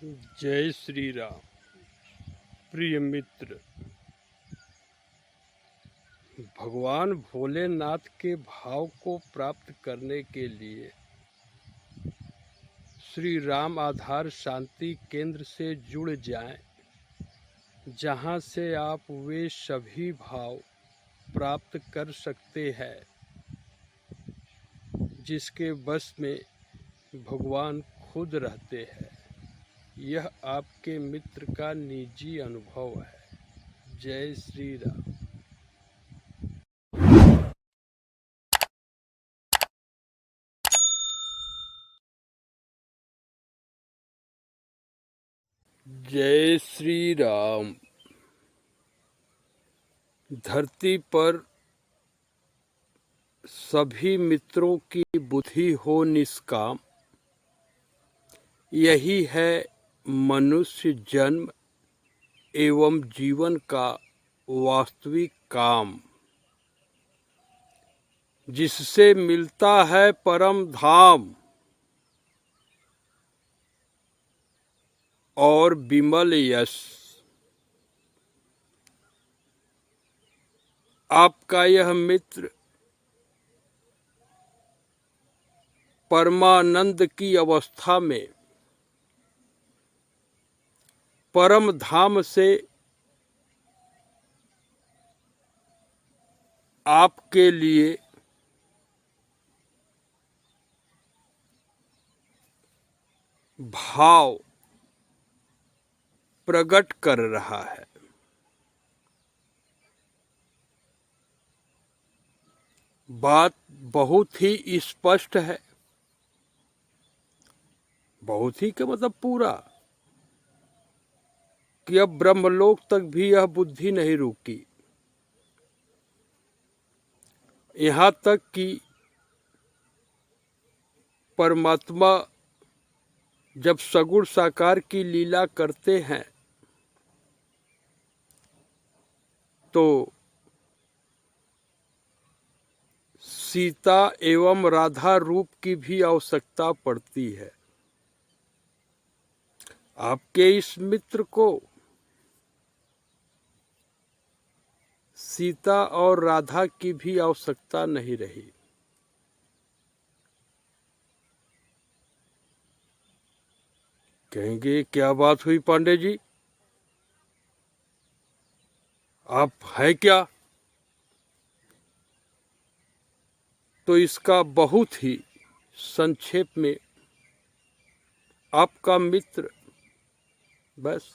जय श्री राम। प्रिय मित्र, भगवान भोलेनाथ के भाव को प्राप्त करने के लिए श्री राम आधार शांति केंद्र से जुड़ जाएं, जहां से आप वे सभी भाव प्राप्त कर सकते हैं जिसके बस में भगवान खुद रहते हैं। यह आपके मित्र का निजी अनुभव है। जय श्री राम। जय श्री राम। धरती पर सभी मित्रों की बुद्धि हो निष्काम, यही है मनुष्य जन्म एवं जीवन का वास्तविक काम, जिससे मिलता है परम धाम और विमल यश। आपका यह मित्र परमानंद की अवस्था में परम धाम से आपके लिए भाव प्रकट कर रहा है। बात बहुत ही स्पष्ट है, बहुत ही का मतलब पूरा, कि अब ब्रह्मलोक तक भी यह बुद्धि नहीं रुकी। यहाँ तक कि परमात्मा जब सगुण साकार की लीला करते हैं तो सीता एवं राधा रूप की भी आवश्यकता पड़ती है। आपके इस मित्र को सीता और राधा की भी आवश्यकता नहीं रही। कहेंगे क्या बात हुई पांडे जी, आप हैं क्या? तो इसका बहुत ही संक्षेप में आपका मित्र, बस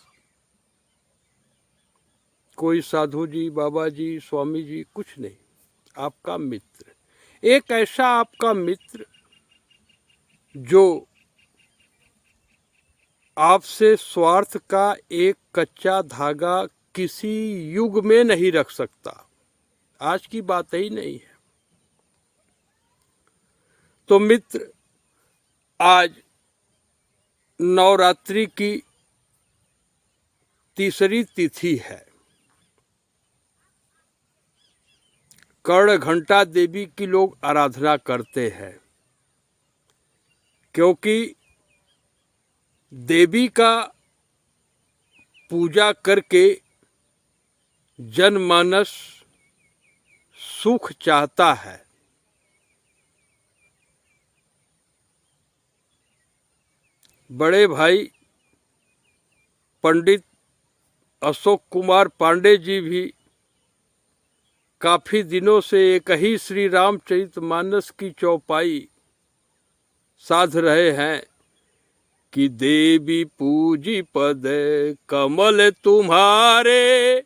कोई साधु जी, बाबा जी, स्वामी जी कुछ नहीं, आपका मित्र, एक ऐसा आपका मित्र जो आपसे स्वार्थ का एक कच्चा धागा किसी युग में नहीं रख सकता। आज की बात ही नहीं है। तो मित्र, आज नवरात्रि की तीसरी तिथि है। कर्ण घंटा देवी की लोग आराधना करते हैं, क्योंकि देवी का पूजा करके जनमानस सुख चाहता है। बड़े भाई पंडित अशोक कुमार पांडे जी भी काफी दिनों से एक ही श्री रामचरितमानस की चौपाई साध रहे हैं कि देवी पूजी पद कमल तुम्हारे,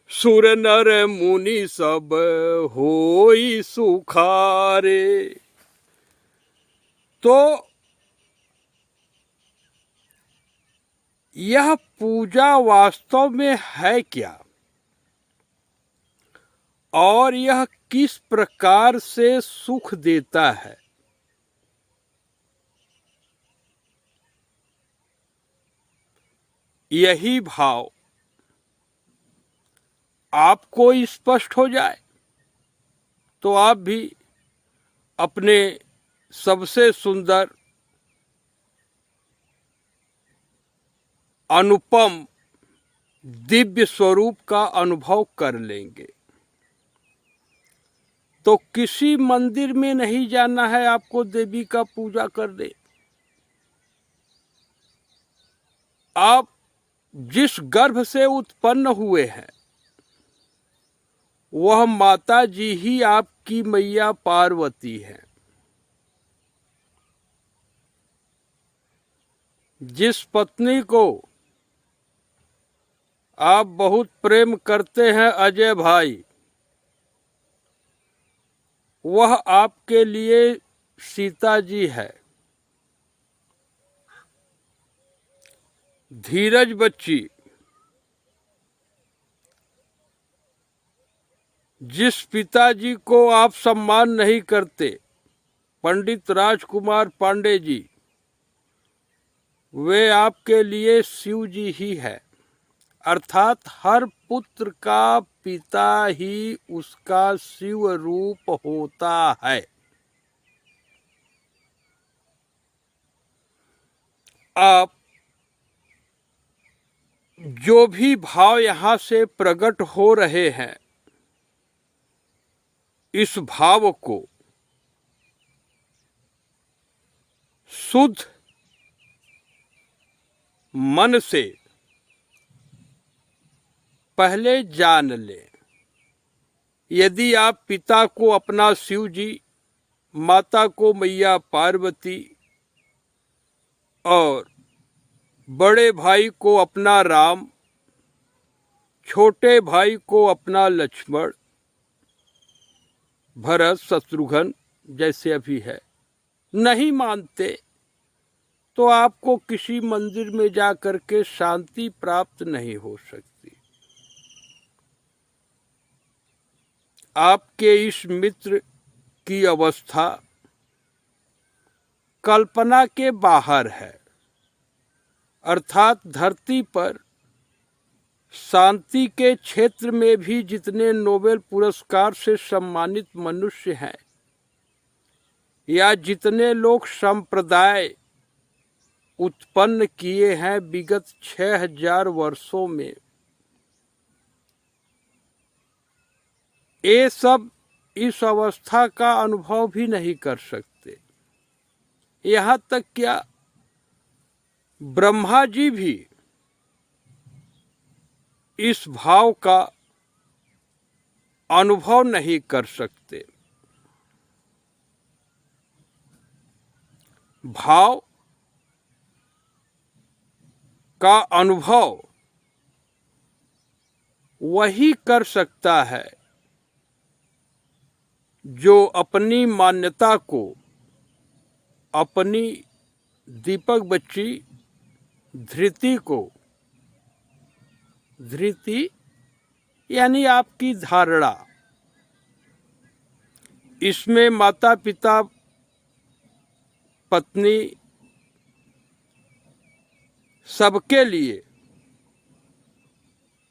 सुर नर मुनि सब होई सुखारे। तो यह पूजा वास्तव में है क्या, और यह किस प्रकार से सुख देता है? यही भाव आपको स्पष्ट हो जाए तो आप भी अपने सबसे सुंदर अनुपम दिव्य स्वरूप का अनुभव कर लेंगे। तो किसी मंदिर में नहीं जाना है आपको देवी का पूजा करने। आप जिस गर्भ से उत्पन्न हुए हैं वह माता जी ही आपकी मैया पार्वती है। जिस पत्नी को आप बहुत प्रेम करते हैं अजय भाई, वह आपके लिए सीता जी है। धीरज बच्ची जिस पिताजी को आप सम्मान नहीं करते, पंडित राजकुमार पांडे जी, वे आपके लिए शिव जी ही है। अर्थात हर पुत्र का पिता ही उसका शिव रूप होता है। आप जो भी भाव यहाँ से प्रकट हो रहे हैं, इस भाव को शुद्ध मन से पहले जान लें। यदि आप पिता को अपना शिव जी, माता को मैया पार्वती और बड़े भाई को अपना राम, छोटे भाई को अपना लक्ष्मण, भरत, शत्रुघ्न जैसे अभी है, नहीं मानते, तो आपको किसी मंदिर में जाकर के शांति प्राप्त नहीं हो सकती। आपके इस मित्र की अवस्था कल्पना के बाहर है। अर्थात धरती पर शांति के क्षेत्र में भी जितने नोबेल पुरस्कार से सम्मानित मनुष्य हैं, या जितने लोग संप्रदाय उत्पन्न किए हैं विगत 6000 वर्षों में, ये सब इस अवस्था का अनुभव भी नहीं कर सकते। यहाँ तक क्या ब्रह्मा जी भी इस भाव का अनुभव नहीं कर सकते। भाव का अनुभव वही कर सकता है जो अपनी मान्यता को, अपनी दीपक बच्ची धृति को, धृति यानी आपकी धारणा, इसमें माता पिता, पत्नी, सबके लिए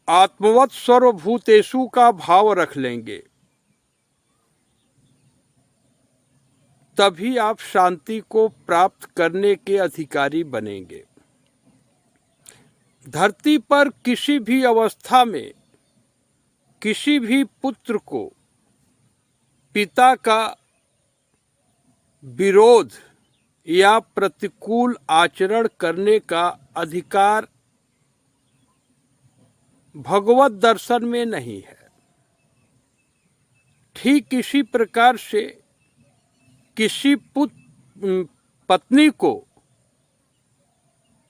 आत्मवत सर्वभूतेषु का भाव रख लेंगे, तभी आप शांति को प्राप्त करने के अधिकारी बनेंगे। धरती पर किसी भी अवस्था में किसी भी पुत्र को पिता का विरोध या प्रतिकूल आचरण करने का अधिकार भगवत दर्शन में नहीं है। ठीक इसी प्रकार से किसी पत्नी को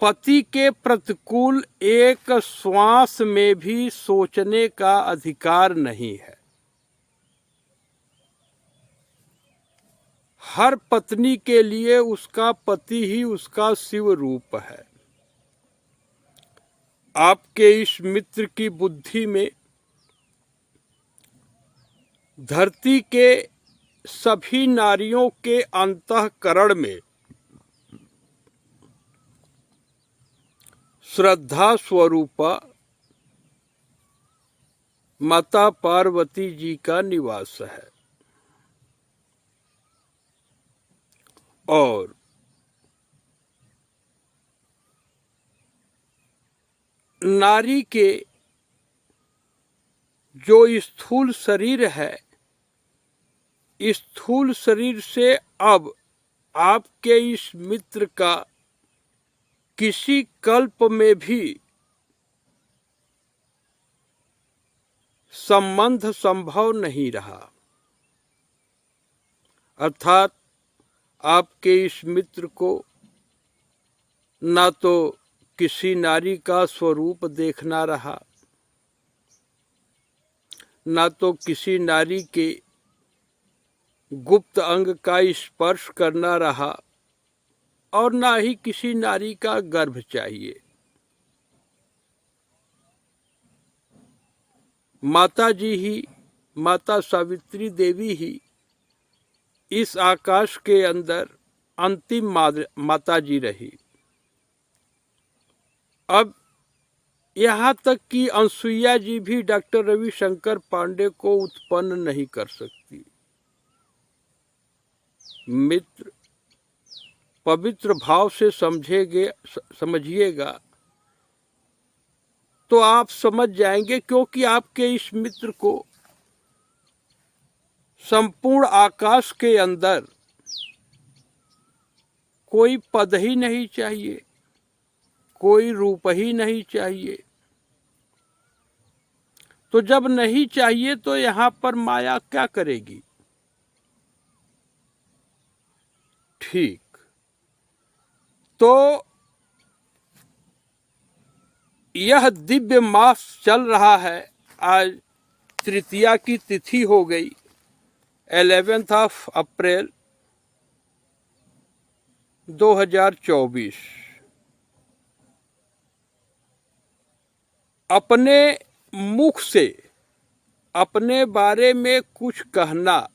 पति के प्रतिकूल एक श्वास में भी सोचने का अधिकार नहीं है। हर पत्नी के लिए उसका पति ही उसका शिव रूप है। आपके इस मित्र की बुद्धि में धरती के सभी नारियों के अंतःकरण में श्रद्धा स्वरूपा माता पार्वती जी का निवास है। और नारी के जो स्थूल शरीर है, स्थूल शरीर से अब आपके इस मित्र का किसी कल्प में भी संबंध संभव नहीं रहा। अर्थात आपके इस मित्र को ना तो किसी नारी का स्वरूप देखना रहा, ना तो किसी नारी के गुप्त अंग का स्पर्श करना रहा, और ना ही किसी नारी का गर्भ चाहिए। माता जी ही, माता सावित्री देवी ही इस आकाश के अंदर अंतिम माता जी रही। अब यहाँ तक कि अनसुईया जी भी डॉक्टर रविशंकर पांडे को उत्पन्न नहीं कर सकती। मित्र, पवित्र भाव से समझिएगा तो आप समझ जाएंगे, क्योंकि आपके इस मित्र को संपूर्ण आकाश के अंदर कोई पद ही नहीं चाहिए, कोई रूप ही नहीं चाहिए। तो जब नहीं चाहिए तो यहाँ पर माया क्या करेगी? ठीक, तो यह दिव्य मास चल रहा है। आज तृतीया की तिथि हो गई, 11 अप्रैल 2024। अपने मुख से अपने बारे में कुछ कहना,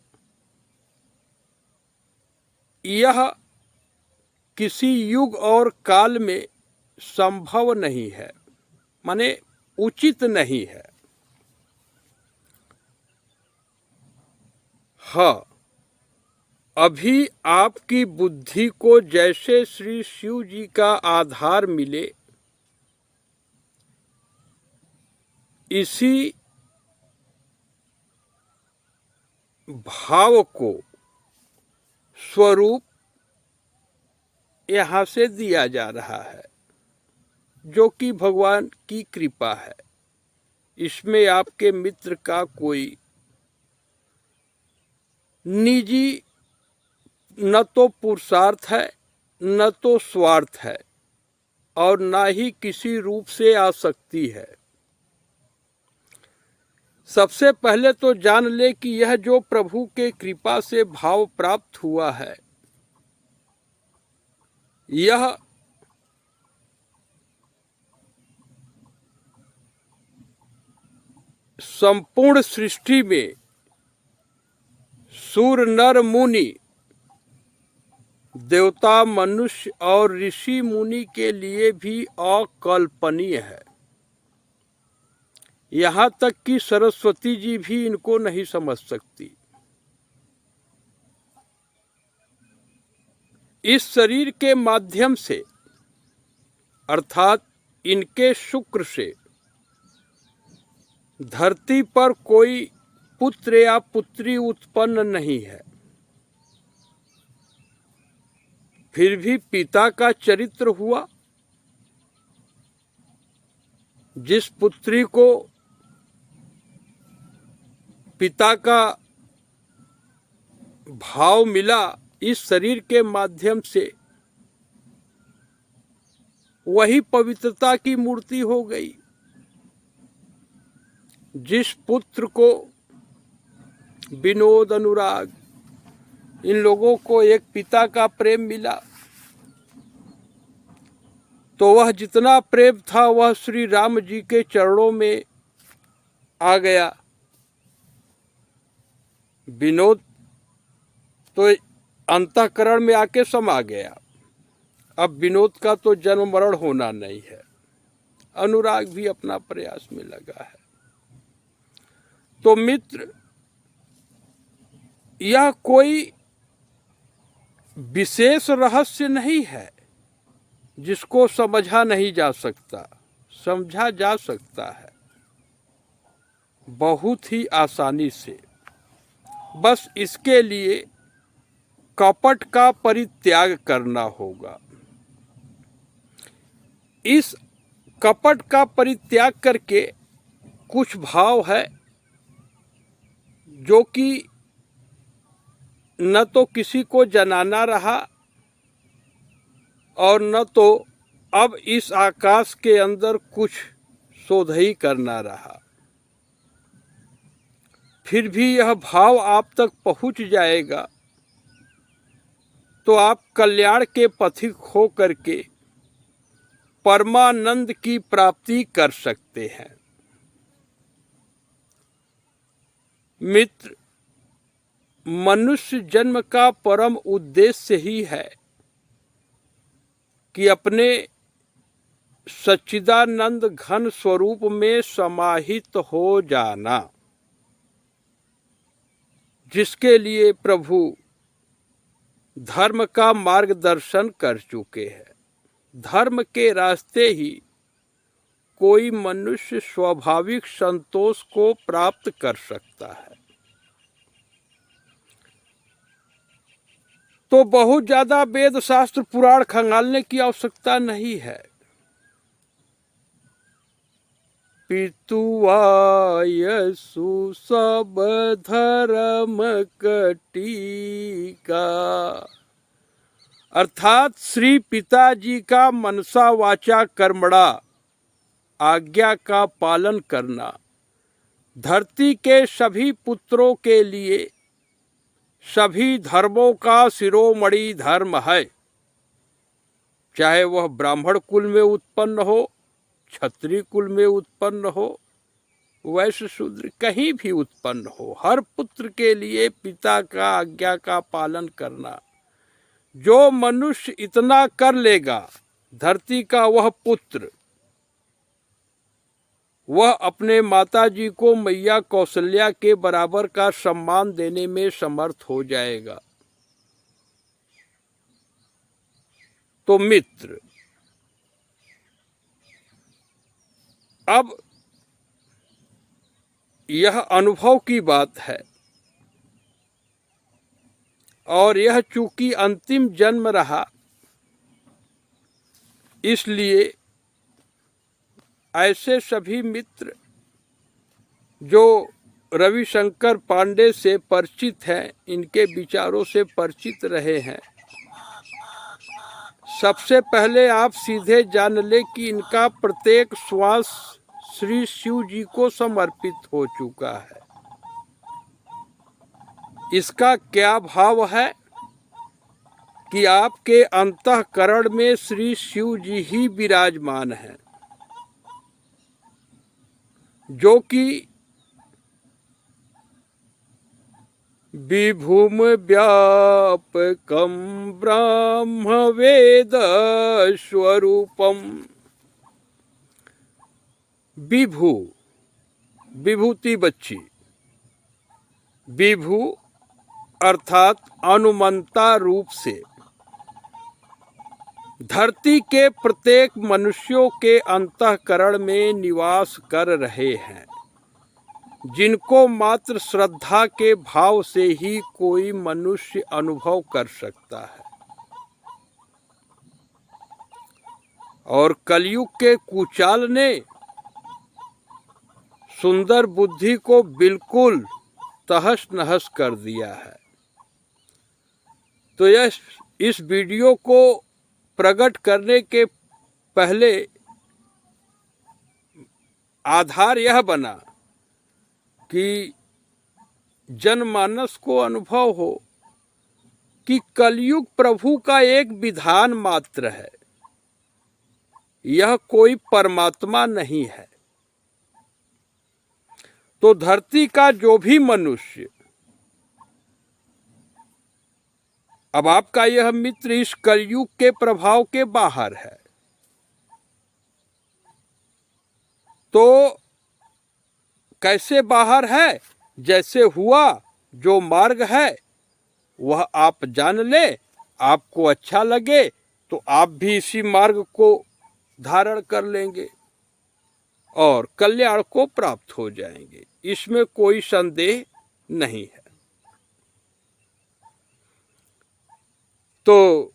यह किसी युग और काल में संभव नहीं है, माने उचित नहीं है। हाँ, अभी आपकी बुद्धि को जैसे श्री शिव जी का आधार मिले, इसी भाव को स्वरूप यहाँ से दिया जा रहा है, जो कि भगवान की कृपा है। इसमें आपके मित्र का कोई निजी न तो पुरुषार्थ है, न तो स्वार्थ है, और न ही किसी रूप से आसक्ति है। सबसे पहले तो जान ले कि यह जो प्रभु के कृपा से भाव प्राप्त हुआ है, यह संपूर्ण सृष्टि में सूर नर मुनि, देवता, मनुष्य और ऋषि मुनि के लिए भी अकल्पनीय है। यहाँ तक कि सरस्वती जी भी इनको नहीं समझ सकती। इस शरीर के माध्यम से, अर्थात इनके शुक्र से, धरती पर कोई पुत्र या पुत्री उत्पन्न नहीं है। फिर भी पिता का चरित्र हुआ। जिस पुत्री को पिता का भाव मिला इस शरीर के माध्यम से, वही पवित्रता की मूर्ति हो गई। जिस पुत्र को विनोद, अनुराग, इन लोगों को एक पिता का प्रेम मिला, तो वह जितना प्रेम था वह श्री राम जी के चरणों में आ गया। विनोद तो अंतःकरण में आके समा गया। अब विनोद का तो जन्म मरण होना नहीं है। अनुराग भी अपना प्रयास में लगा है। तो मित्र, यह कोई विशेष रहस्य नहीं है जिसको समझा नहीं जा सकता। समझा जा सकता है बहुत ही आसानी से। बस इसके लिए कपट का परित्याग करना होगा। इस कपट का परित्याग करके कुछ भाव है जो कि न तो किसी को जनाना रहा और न तो अब इस आकाश के अंदर कुछ शोध ही करना रहा। फिर भी यह भाव आप तक पहुंच जाएगा तो आप कल्याण के पथिक हो करके परमानंद की प्राप्ति कर सकते हैं। मित्र, मनुष्य जन्म का परम उद्देश्य ही है कि अपने सच्चिदानंद घन स्वरूप में समाहित हो जाना, जिसके लिए प्रभु धर्म का मार्गदर्शन कर चुके हैं। धर्म के रास्ते ही कोई मनुष्य स्वाभाविक संतोष को प्राप्त कर सकता है। तो बहुत ज्यादा वेद शास्त्र पुराण खंगालने की आवश्यकता नहीं है। पितुआयसु सब धर्म कटीका, अर्थात श्री पिताजी का मनसा वाचा कर्मणा आज्ञा का पालन करना धरती के सभी पुत्रों के लिए सभी धर्मों का शिरोमणि धर्म है। चाहे वह ब्राह्मण कुल में उत्पन्न हो, क्षत्रिय कुल में उत्पन्न हो, वैश्य शूद्र कहीं भी उत्पन्न हो, हर पुत्र के लिए पिता का आज्ञा का पालन करना। जो मनुष्य इतना कर लेगा, धरती का वह पुत्र, वह अपने माताजी को मैया कौशल्या के बराबर का सम्मान देने में समर्थ हो जाएगा। तो मित्र, अब यह अनुभव की बात है और यह चूंकि अंतिम जन्म रहा, इसलिए ऐसे सभी मित्र जो रविशंकर पांडे से परिचित हैं, इनके विचारों से परिचित रहे हैं, सबसे पहले आप सीधे जान ले कि इनका प्रत्येक श्वास श्री शिव जी को समर्पित हो चुका है। इसका क्या भाव है कि आपके अंतःकरण में श्री शिव जी ही विराजमान हैं, जो कि विभुम व्यापकम ब्रह्म वेद स्वरूपम। विभु, विभूति बच्ची, विभु अर्थात अनुमंता रूप से धरती के प्रत्येक मनुष्यों के अंतःकरण में निवास कर रहे हैं, जिनको मात्र श्रद्धा के भाव से ही कोई मनुष्य अनुभव कर सकता है। और कलयुग के कुचाल ने सुंदर बुद्धि को बिल्कुल तहस नहस कर दिया है। तो यह इस वीडियो को प्रकट करने के पहले आधार यह बना कि जनमानस को अनुभव हो कि कलयुग प्रभु का एक विधान मात्र है, यह कोई परमात्मा नहीं है। तो धरती का जो भी मनुष्य, अब आपका यह मित्र इस कलयुग के प्रभाव के बाहर है, तो कैसे बाहर है? जैसे हुआ जो मार्ग है वह आप जान ले, आपको अच्छा लगे तो आप भी इसी मार्ग को धारण कर लेंगे। और कल्याण को प्राप्त हो जाएंगे, इसमें कोई संदेह नहीं है। तो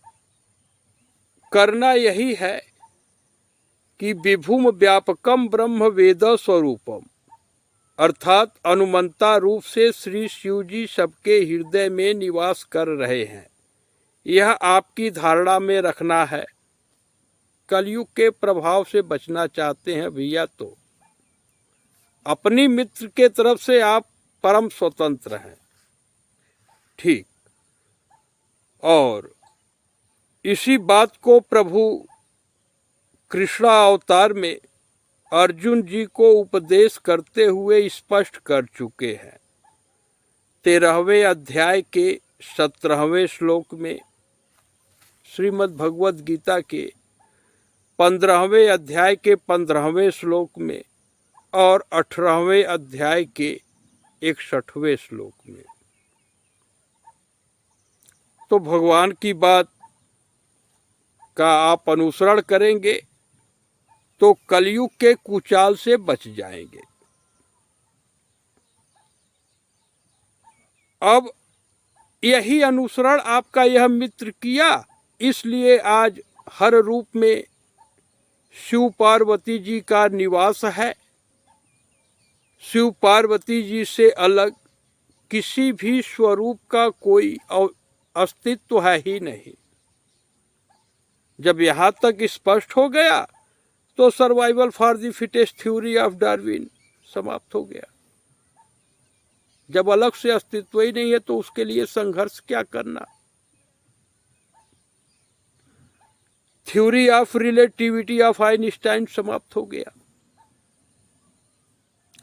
करना यही है कि विभुम व्यापकम ब्रह्म वेद स्वरूपम, अर्थात अनुमंता रूप से श्री शिव जी सबके हृदय में निवास कर रहे हैं, यह आपकी धारणा में रखना है। कलयुग के प्रभाव से बचना चाहते हैं भैया तो अपनी मित्र के तरफ से आप परम स्वतंत्र हैं, ठीक। और इसी बात को प्रभु कृष्णा अवतार में अर्जुन जी को उपदेश करते हुए स्पष्ट कर चुके हैं। 13वें अध्याय के 17वें श्लोक में, श्रीमद् भगवद गीता के 15वें अध्याय के 15वें श्लोक में और 18वें अध्याय के 61वें श्लोक में। तो भगवान की बात का आप अनुसरण करेंगे तो कलयुग के कुचाल से बच जाएंगे। अब यही अनुसरण आपका यह मित्र किया, इसलिए आज हर रूप में शिव पार्वती जी का निवास है। शिव पार्वती जी से अलग किसी भी स्वरूप का कोई अस्तित्व है ही नहीं। जब यहां तक स्पष्ट हो गया तो survival for the fittest theory of Darwin समाप्त हो गया। जब अलग से अस्तित्व ही नहीं है तो उसके लिए संघर्ष क्या करना। Theory of relativity of Einstein समाप्त हो गया।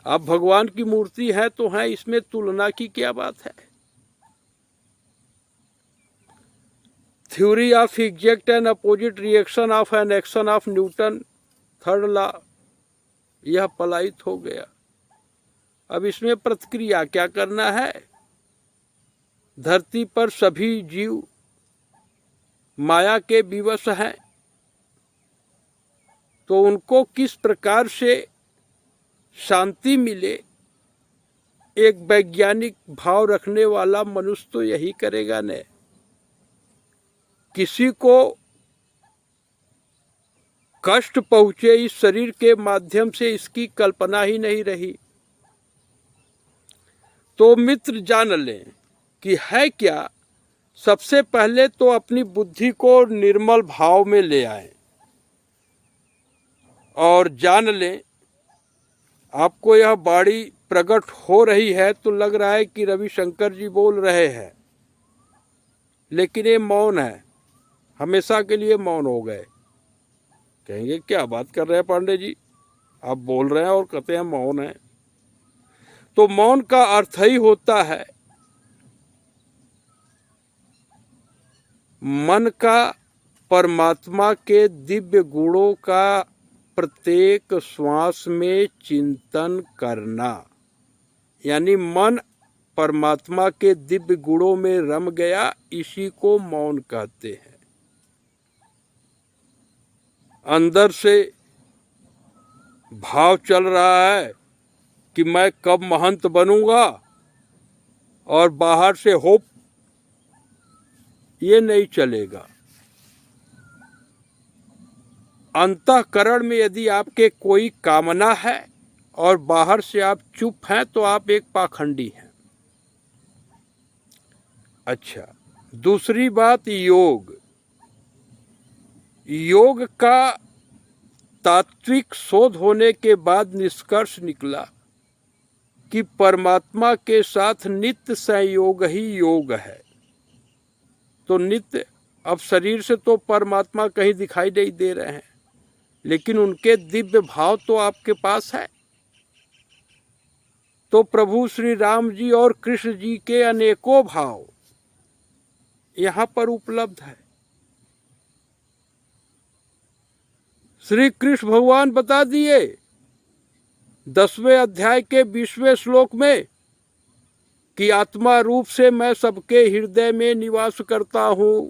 आप भगवान की मूर्ति है तो है, इसमें तुलना की क्या बात है। Theory of exact and opposite reaction of an action of Newton, third law, यह पलायित हो गया। अब इसमें प्रतिक्रिया क्या करना है। धरती पर सभी जीव माया के विवश हैं, तो उनको किस प्रकार से शांति मिले, एक वैज्ञानिक भाव रखने वाला मनुष्य तो यही करेगा न। किसी को कष्ट पहुंचे इस शरीर के माध्यम से, इसकी कल्पना ही नहीं रही। तो मित्र जान लें कि है क्या। सबसे पहले तो अपनी बुद्धि को निर्मल भाव में ले आए और जान लें। आपको यह बाणी प्रकट हो रही है तो लग रहा है कि रविशंकर जी बोल रहे हैं, लेकिन ये मौन है, हमेशा के लिए मौन हो गए। कहेंगे क्या बात कर रहे हैं पांडे जी, आप बोल रहे हैं और कहते हैं मौन है। तो मौन का अर्थ ही होता है मन का परमात्मा के दिव्य गुणों का प्रत्येक श्वास में चिंतन करना। यानी मन परमात्मा के दिव्य गुणों में रम गया, इसी को मौन कहते हैं। अंदर से भाव चल रहा है कि मैं कब महंत बनूंगा, और बाहर से होप, ये नहीं चलेगा। अंतःकरण में यदि आपके कोई कामना है और बाहर से आप चुप हैं तो आप एक पाखंडी हैं। अच्छा, दूसरी बात योग। योग का तात्विक शोध होने के बाद निष्कर्ष निकला कि परमात्मा के साथ नित्य संयोग ही योग है। तो नित्य, अब शरीर से तो परमात्मा कहीं दिखाई नहीं दे रहे हैं, लेकिन उनके दिव्य भाव तो आपके पास है। तो प्रभु श्री राम जी और कृष्ण जी के अनेकों भाव यहां पर उपलब्ध है। श्री कृष्ण भगवान बता दिए 10वें अध्याय के 20वें श्लोक में कि आत्मा रूप से मैं सबके हृदय में निवास करता हूं।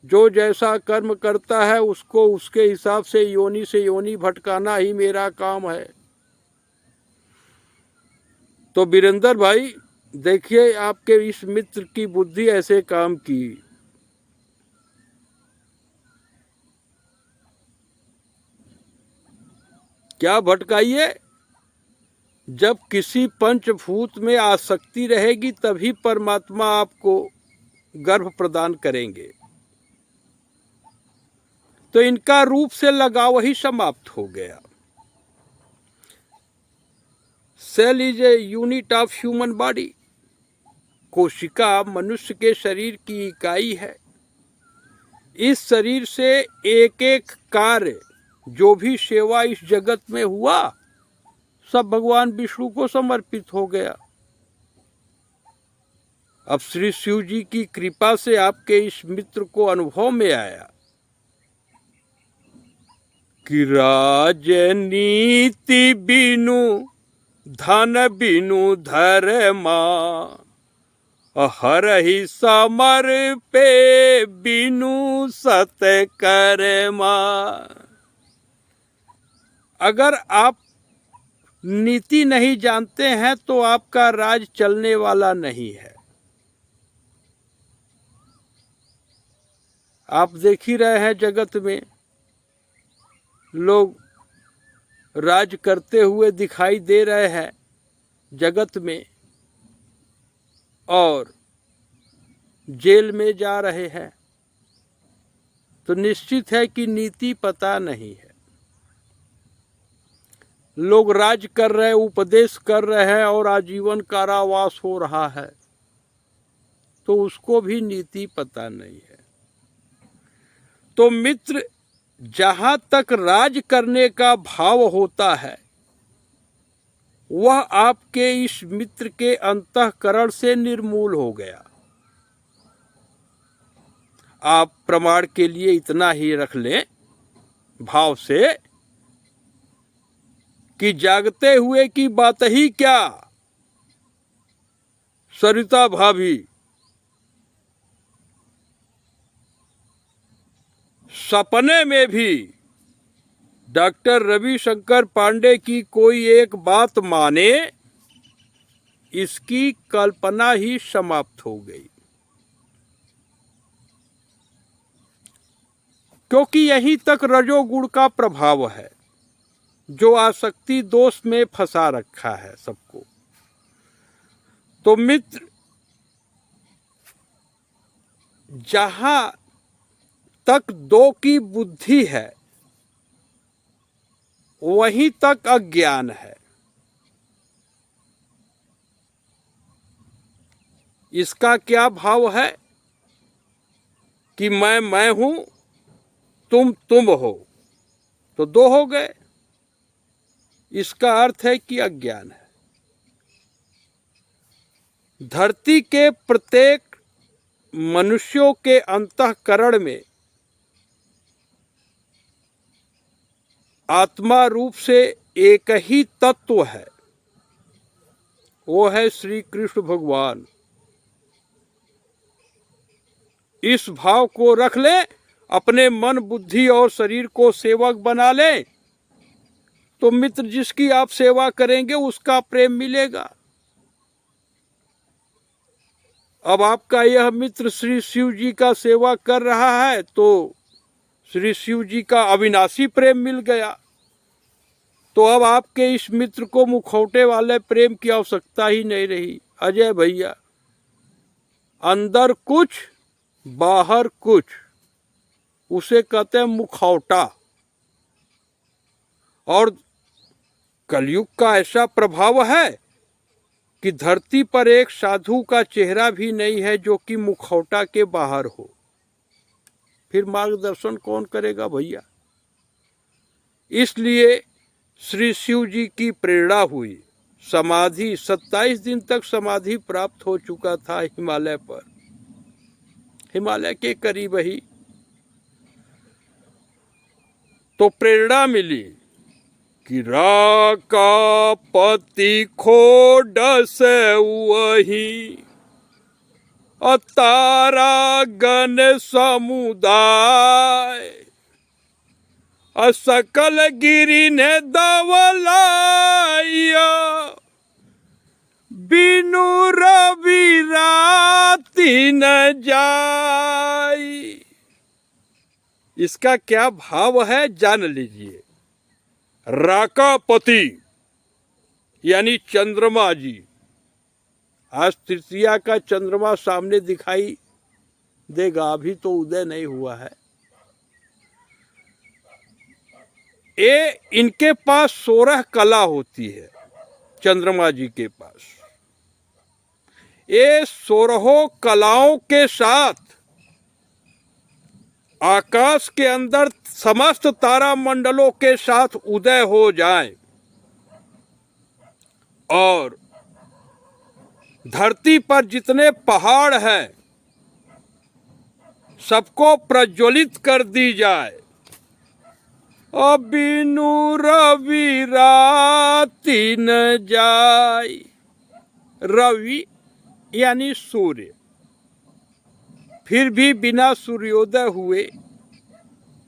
जो जैसा कर्म करता है उसको उसके हिसाब से योनि भटकाना ही मेरा काम है। तो वीरेंद्र भाई देखिए, आपके इस मित्र की बुद्धि ऐसे काम की। क्या भटकाइए? जब किसी पंचभूत में आसक्ति रहेगी तभी परमात्मा आपको गर्भ प्रदान करेंगे। तो इनका रूप से लगाव ही समाप्त हो गया। Cell is a unit of human body. कोशिका मनुष्य के शरीर की इकाई है। इस शरीर से एक एक कार्य, जो भी सेवा इस जगत में हुआ, सब भगवान विष्णु को समर्पित हो गया। अब श्री शिव जी की कृपा से आपके इस मित्र को अनुभव में आया कि राजनीति बिनु धन बिनु धर्मा, हरहि समर पे बिनु सत कर्मा। अगर आप नीति नहीं जानते हैं तो आपका राज चलने वाला नहीं है। आप देख ही रहे हैं जगत में लोग राज करते हुए दिखाई दे रहे हैं जगत में, और जेल में जा रहे हैं। तो निश्चित है कि नीति पता नहीं है। लोग राज कर रहे, उपदेश कर रहे हैं और आजीवन कारावास हो रहा है, तो उसको भी नीति पता नहीं है। तो मित्र, जहां तक राज करने का भाव होता है वह आपके इस मित्र के अंतःकरण से निर्मूल हो गया। आप प्रमाण के लिए इतना ही रख लें भाव से कि जागते हुए की बात ही क्या, सरिता भाभी सपने में भी डॉक्टर रविशंकर पांडे की कोई एक बात माने, इसकी कल्पना ही समाप्त हो गई। क्योंकि यहीं तक रजोगुण का प्रभाव है जो आसक्ति दोष में फंसा रखा है सबको। तो मित्र, जहां तक दो की बुद्धि है वहीं तक अज्ञान है। इसका क्या भाव है कि मैं हूं, तुम हो, तो दो हो गए। इसका अर्थ है कि अज्ञान है। धरती के प्रत्येक मनुष्यों के अंतःकरण में आत्मा रूप से एक ही तत्व है, वो है श्री कृष्ण भगवान। इस भाव को रख ले, अपने मन बुद्धि और शरीर को सेवक बना ले, तो मित्र जिसकी आप सेवा करेंगे उसका प्रेम मिलेगा। अब आपका यह मित्र श्री शिव जी का सेवा कर रहा है तो श्री शिव जी का अविनाशी प्रेम मिल गया। तो अब आपके इस मित्र को मुखौटे वाले प्रेम की आवश्यकता ही नहीं रही। अजय भैया, अंदर कुछ बाहर कुछ, उसे कहते हैं मुखौटा। और कलयुग का ऐसा प्रभाव है कि धरती पर एक साधु का चेहरा भी नहीं है जो कि मुखौटा के बाहर हो। फिर मार्गदर्शन कौन करेगा भैया? इसलिए श्री शिव जी की प्रेरणा हुई। समाधि 27 दिन तक समाधि प्राप्त हो चुका था हिमालय पर, हिमालय के करीब ही। तो प्रेरणा मिली कि राका पति खोड से वही और तारा गण समुदाय, और सकल गिरी ने दवलाया, बिनु रवि राति न जाई। इसका क्या भाव है जान लीजिए। राकापति यानी चंद्रमा जी, आज तृतीया का चंद्रमा सामने दिखाई देगा, अभी तो उदय नहीं हुआ है। ये इनके पास 16 कला होती है, चंद्रमा जी के पास। ये 16 कलाओं के साथ आकाश के अंदर समस्त तारा मंडलों के साथ उदय हो जाए और धरती पर जितने पहाड़ हैं सबको प्रज्वलित कर दी जाए, और बिनु रवि राति न जाए। रवि यानी सूर्य, फिर भी बिना सूर्योदय हुए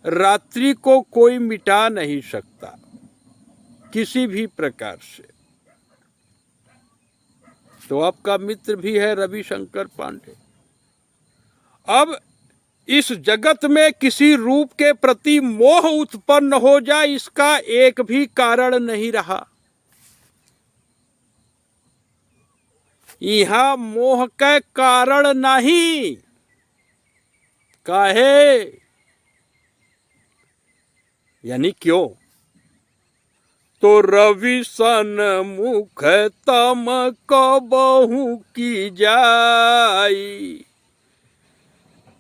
रात्रि को कोई मिटा नहीं सकता किसी भी प्रकार से। तो आपका मित्र भी है रविशंकर पांडे। अब इस जगत में किसी रूप के प्रति मोह उत्पन्न हो जाए, इसका एक भी कारण नहीं रहा। यहां मोह का कारण नहीं। काहे यानी क्यों? तो रवि सन मुख तम कबहू की जाई।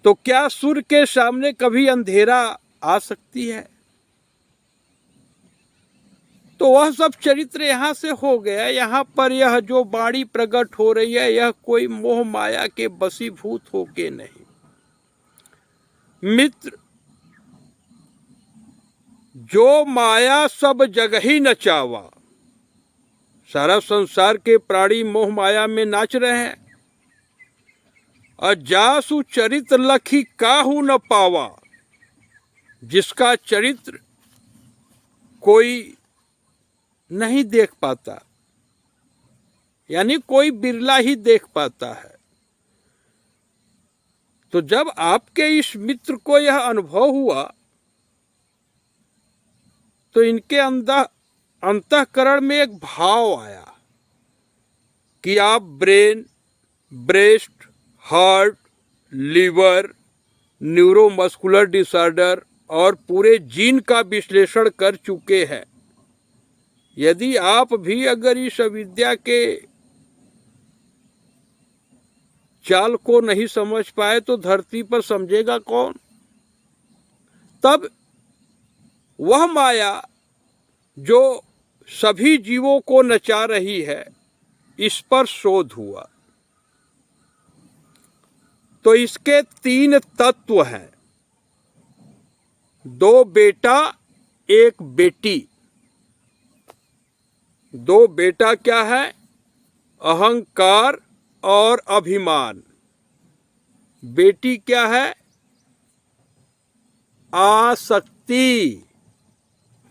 तो क्या सूर्य के सामने कभी अंधेरा आ सकती है? तो वह सब चरित्र यहां से हो गया। यहां पर यह जो वाणी प्रकट हो रही है, यह कोई मोह माया के वशीभूत होके नहीं। मित्र, जो माया सब जगह ही नचावा, सारा संसार के प्राणी मोह माया में नाच रहे हैं। और जासु चरित्र लखी काहू न पावा, जिसका चरित्र कोई नहीं देख पाता, यानी कोई बिरला ही देख पाता है। तो जब आपके इस मित्र को यह अनुभव हुआ तो इनके अंदर अंतःकरण में एक भाव आया कि आप brain, breast, heart, liver, neuromuscular disorder और पूरे जीन का विश्लेषण कर चुके हैं। यदि आप भी अगर इस अविद्या के चाल को नहीं समझ पाए तो धरती पर समझेगा कौन? तब वह माया जो सभी जीवों को नचा रही है, इस पर शोध हुआ। तो इसके 3 तत्व हैं, 2 बेटा 1 बेटी। 2 बेटा क्या है? अहंकार और अभिमान। बेटी क्या है? आसक्ति,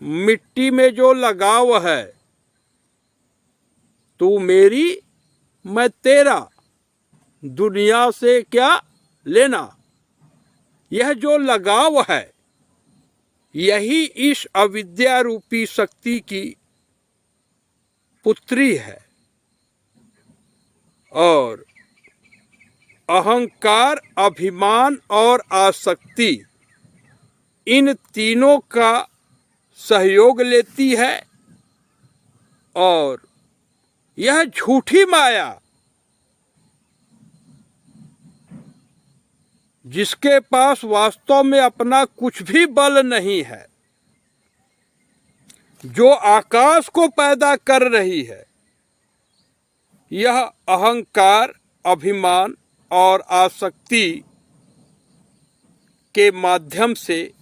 मिट्टी में जो लगाव है, तू मेरी मैं तेरा, दुनिया से क्या लेना। यह जो लगाव है, यही इस अविद्या रूपी शक्ति की पुत्री है। और अहंकार, अभिमान और आसक्ति, इन तीनों का सहयोग लेती है। और यह झूठी माया, जिसके पास वास्तव में अपना कुछ भी बल नहीं है, जो आकाश को पैदा कर रही है, यह अहंकार, अभिमान और आसक्ति के माध्यम से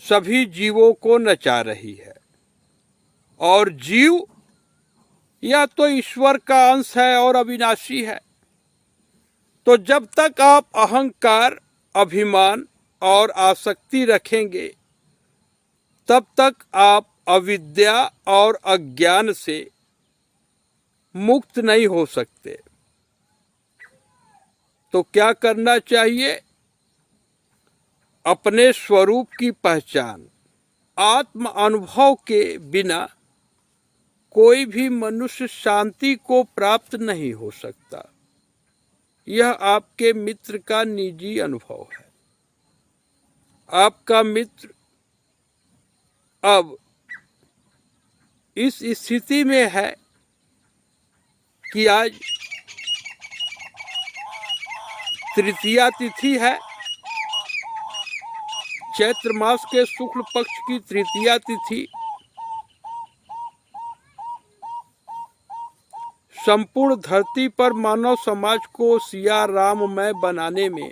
सभी जीवों को नचा रही है। और जीव या तो ईश्वर का अंश है और अविनाशी है, तो जब तक आप अहंकार, अभिमान और आसक्ति रखेंगे, तब तक आप अविद्या और अज्ञान से मुक्त नहीं हो सकते। तो क्या करना चाहिए? अपने स्वरूप की पहचान। आत्म अनुभव के बिना कोई भी मनुष्य शांति को प्राप्त नहीं हो सकता। यह आपके मित्र का निजी अनुभव है। आपका मित्र अब इस स्थिति में है कि आज तृतीया तिथि है, चैत्र मास के शुक्ल पक्ष की तृतीया तिथि। संपूर्ण धरती पर मानव समाज को सिया राममय बनाने में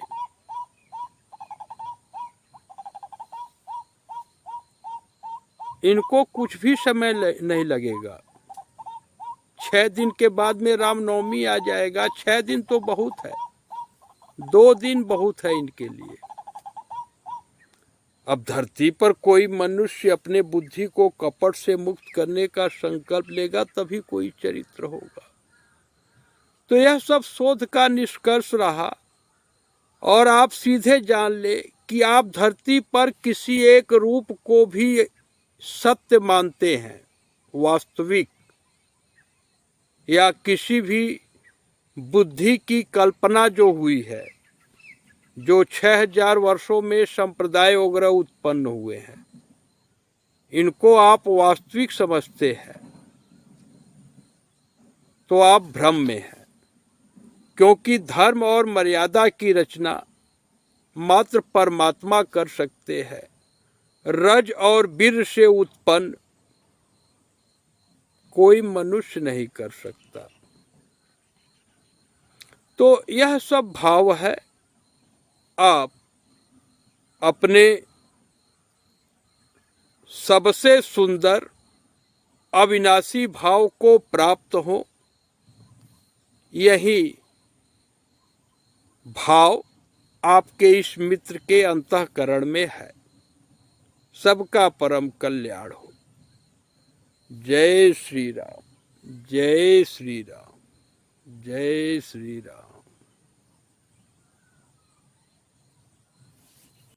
इनको कुछ भी समय नहीं लगेगा। 6 दिन के बाद में रामनवमी आ जाएगा। 6 दिन तो बहुत है, 2 दिन बहुत है इनके लिए। अब धरती पर कोई मनुष्य अपने बुद्धि को कपट से मुक्त करने का संकल्प लेगा, तभी कोई चरित्र होगा। तो यह सब शोध का निष्कर्ष रहा। और आप सीधे जान ले कि आप धरती पर किसी एक रूप को भी सत्य मानते हैं, वास्तविक, या किसी भी बुद्धि की कल्पना जो हुई है, जो 6000 वर्षों में संप्रदाय वगैरह उत्पन्न हुए हैं, इनको आप वास्तविक समझते हैं, तो आप भ्रम में हैं। क्योंकि धर्म और मर्यादा की रचना मात्र परमात्मा कर सकते हैं। रज और वीर से उत्पन्न कोई मनुष्य नहीं कर सकता। तो यह सब भाव है। आप अपने सबसे सुंदर अविनाशी भाव को प्राप्त हो, यही भाव आपके इस मित्र के अंतःकरण में है। सबका परम कल्याण हो। जय श्री राम, जय श्री राम, जय श्री राम।